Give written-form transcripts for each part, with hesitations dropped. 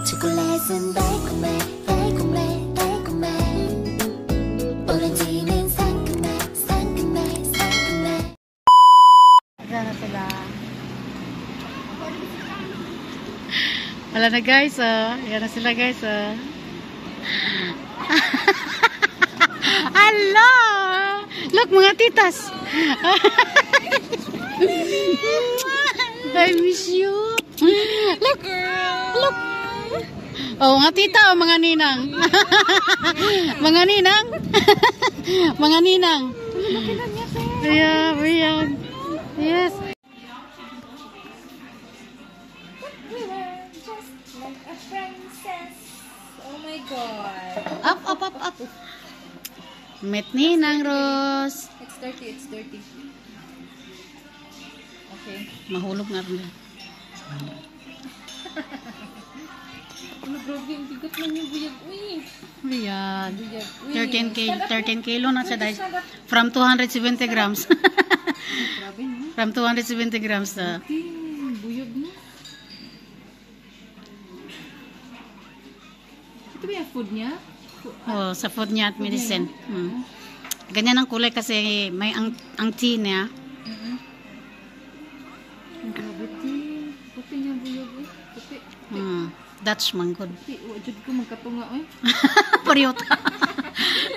초콜릿은 달콤해 달콤해 달콤해 오렌지는 상큼해 상큼해 상큼해. Ayan na sila. Wala na guys, oh. Ayan na sila guys, oh. Hello! Look, mga titas! I miss you. Look! Look! Oh, mga tita, oh, mga ninang. Mga ninang. Mga ninang. Ayan, ayan. Yes. Like a princess. Oh my god. Up, up, up, up. Met Ninang Rose. It's dirty, it's dirty. Okay. Mahulog nga rin. Ano grabe, ang bigat man yung buyag. Uy! Ayan. Buyag. Uy. 13 kilo na siya dahil. From 270 grams. Grabe no? From 270 grams na. Buyag no? Ito ba yung food niya? Oh, sa food niya at medicine. Ganyan ang kulay kasi may ang tea niya. Grabe ti. Puti niya buyag eh. Puti. Dutch manggod. Puti. Wajud ko magkatunga eh. Pariyot.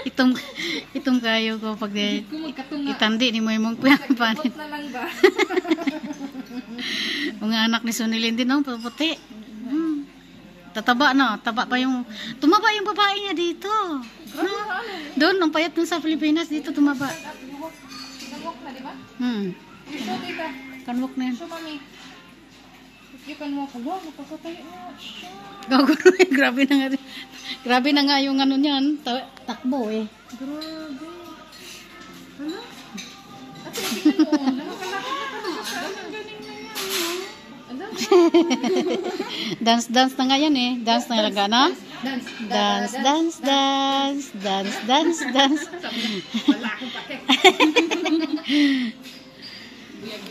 itong kayo ko pag Wajud ko magkatunga. itandi ni mo yung panit. Ikot na lang ba? Mga anak ni Sunilin din, no? Puti. Tataba, no? Taba pa yung... Tumaba yung babae niya dito. No? Doon, ang payat dun sa Pilipinas, dito tumaba. Kanwok na, di ba? Ito, tita. Kanwok na yan. So, mami. If you can walk, alo, napakatayo na siya. Gagawin mo, grabe na nga. Grabe na nga yung ano niyan. Takbo eh. Grabe. Ano? At tingnan mo, nakakalakad na ka na siya. Ang galing na yan. Ano? Dance na nga yan eh. Dance na nga na. Dance. Wala akong pake.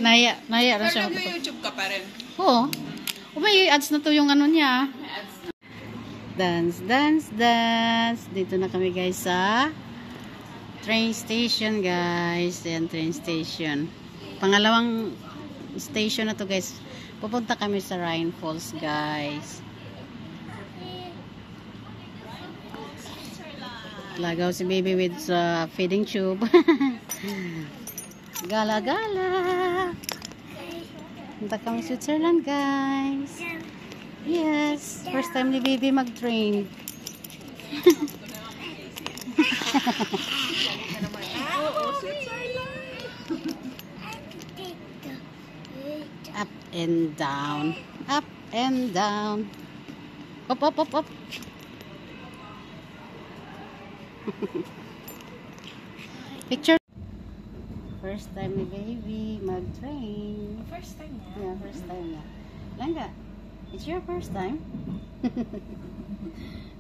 Naya rin siya. Nag-YouTube ka pa rin. Oo. May ads na to yung ano niya. Dance. Dito na kami guys sa train station guys. Ayan, train station. Pangalawang station na to guys. Pupunta kami sa Rhine Falls guys. Lagaw si baby with feeding tube. Gala-gala. Punta kami sa Switzerland guys. Yes. First time ni baby mag-train. Up and down. Up and down. Up. Picture. First time ni baby mag-train. First time niya? Yeah, first time niya. Langga, it's your first time?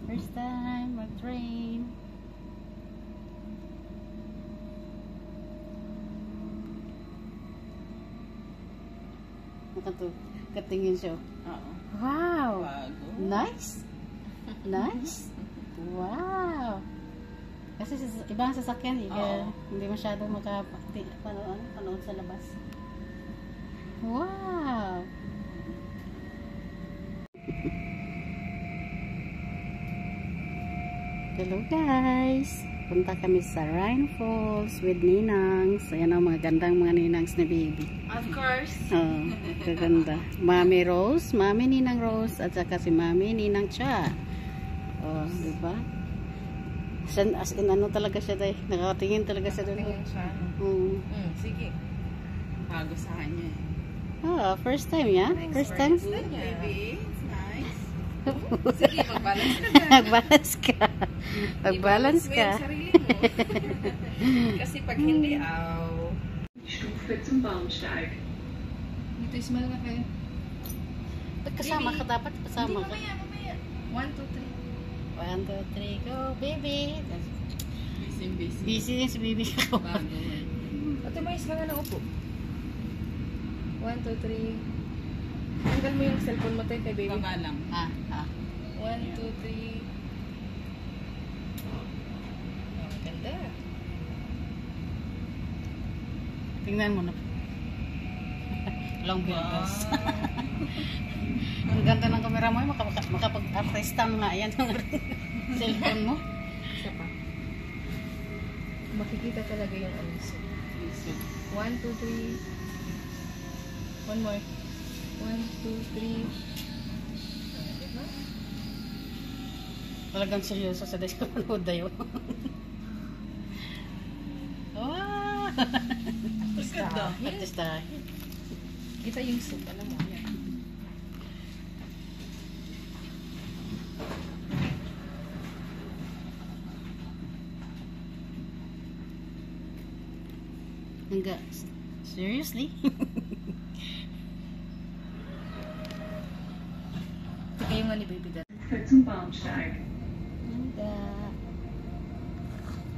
First time mag-train. Katingin siya. Wow! Nice! Nice! Wow! Kasi ibang sasakyan, hindi masyado makapanood sa labas. Wow! Hello guys! Punta kami sa Rhine Falls with Ninangs. Ayan ang mga gandang mga Ninangs na baby. Of course. Oh, kaganda. Mami Rose, Mami Ninang Rose, at saka si Mami Ninang Cha. Oh, diba? As in, ano talaga siya dahil. Nakatingin talaga siya doon. Sige. Bago sa kanya eh. Oh, first time ya? First time? Baby, it's nice. Sige, mag-balance ka. Mag-balance ka. Mag-balance ka. Sarili mo. Kasi pag hindi, Dito, smile na kayo. Ba't kasama ka? Dapat kasama ka. Mamaya. 1, 2, 3. 1, 2, 3, go, baby. Busy. Busy din si baby ko. Ate, may isa nga na upo. 1, 2, 3. Tanggal mo yung cellphone mo tayo kay baby. Baba lang. 1, 1, 2, 3. Oh, ganda. Tingnan mo na. Long videos. Ang ganda ng camera mo, makapag-artista mo nga yan yung cellphone mo. Isa pa. Makikita talaga yung aliso. 1, 2, 3. One more. 1, 2, 3. Diba? Talagang seryoso sa desk ko panood na yun. Wow! Artistahin. Kita yung soup, alam mo. Yan. Hangga. Seriously? Ito kayo nga ni Baby Dad. Für zum Bahnsteig. Hangga.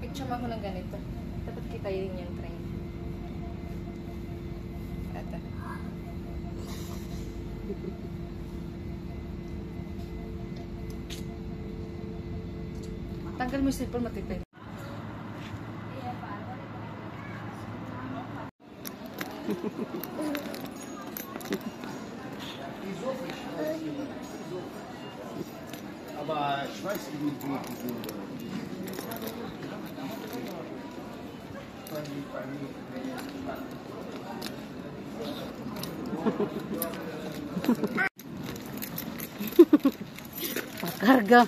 Picture mo ako ng ganito. Dapat kita yun yung train. Ito. Tanggal mo yung cellphone, matipid. Aber ich weiß nicht, wie die Pakarga.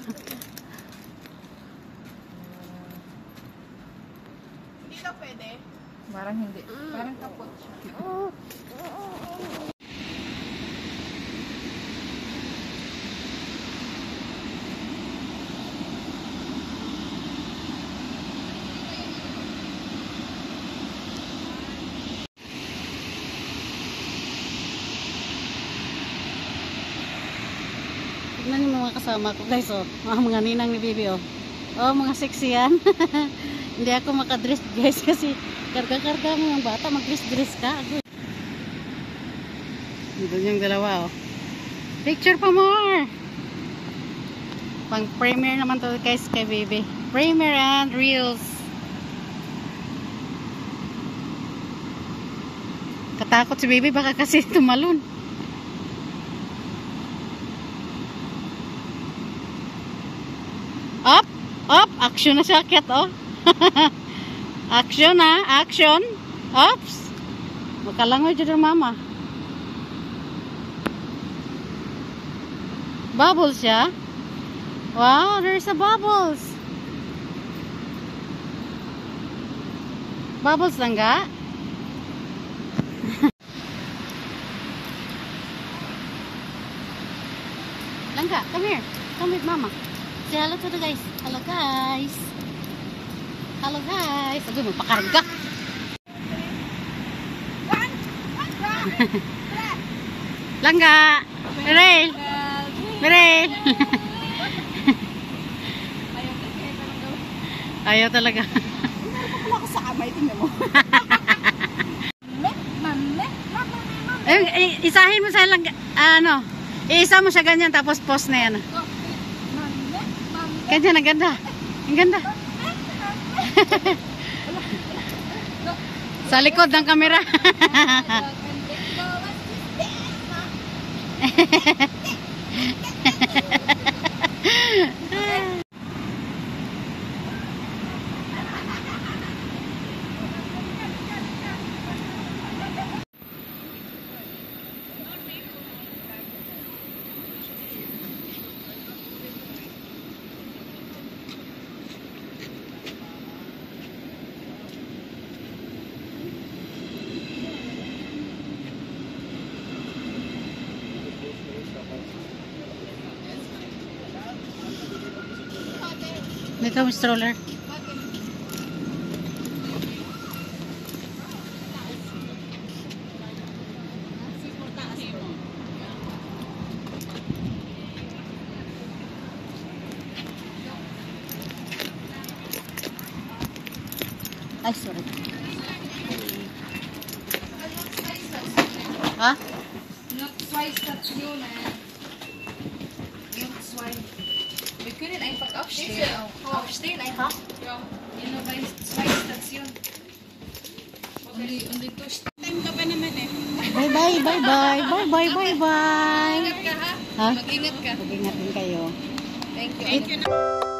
Parang hindi. Parang kapot siya. Tignan yung mga kasama ko guys, oh. Mga ninang ni Bibi, oh. Oh, mga sexy yan. Hindi ako makadress guys kasi karga-karga mo yung bata, mag-dress-dress ka. Doon yung dalawa, oh. Picture pa more! Pang premiere naman to guys kay Bibi. Premiere and Reels. Katakot si Bibi, baka kasi tumalon. Up! Up! Action na siya, cat, oh. Action, ha? Action! Ops! Makalangoy dyan mama. Bubbles siya. Wow, there's a bubbles. Bubbles lang ga? Langga, come here. Come with mama. Say hello to the guys. Hello guys. Hello guys. Aduh, magpakarga. Langga. Mirel. Mirel. Ayaw talaga. Wala ko sa kamay, tingnan mo. Isahin mo sa langga. Ano? Iisa mo siya ganyan tapos post na yan. Ganyan, ang ganda. Ang ganda. Sa likod ng kamera. Dito ang stroller. Ay, sorry. Ha? Not twice, that's you, man. Not twice. Können einfach aufstehen. Aufstehen einfach. Ja. Yun na ba yung station? Und ito, time ka pa naman eh. Bye bye, bye bye, bye bye, bye bye. Ingat ka ha? Ha? Mag-ingat ka. Mag-ingat din kayo. Thank you.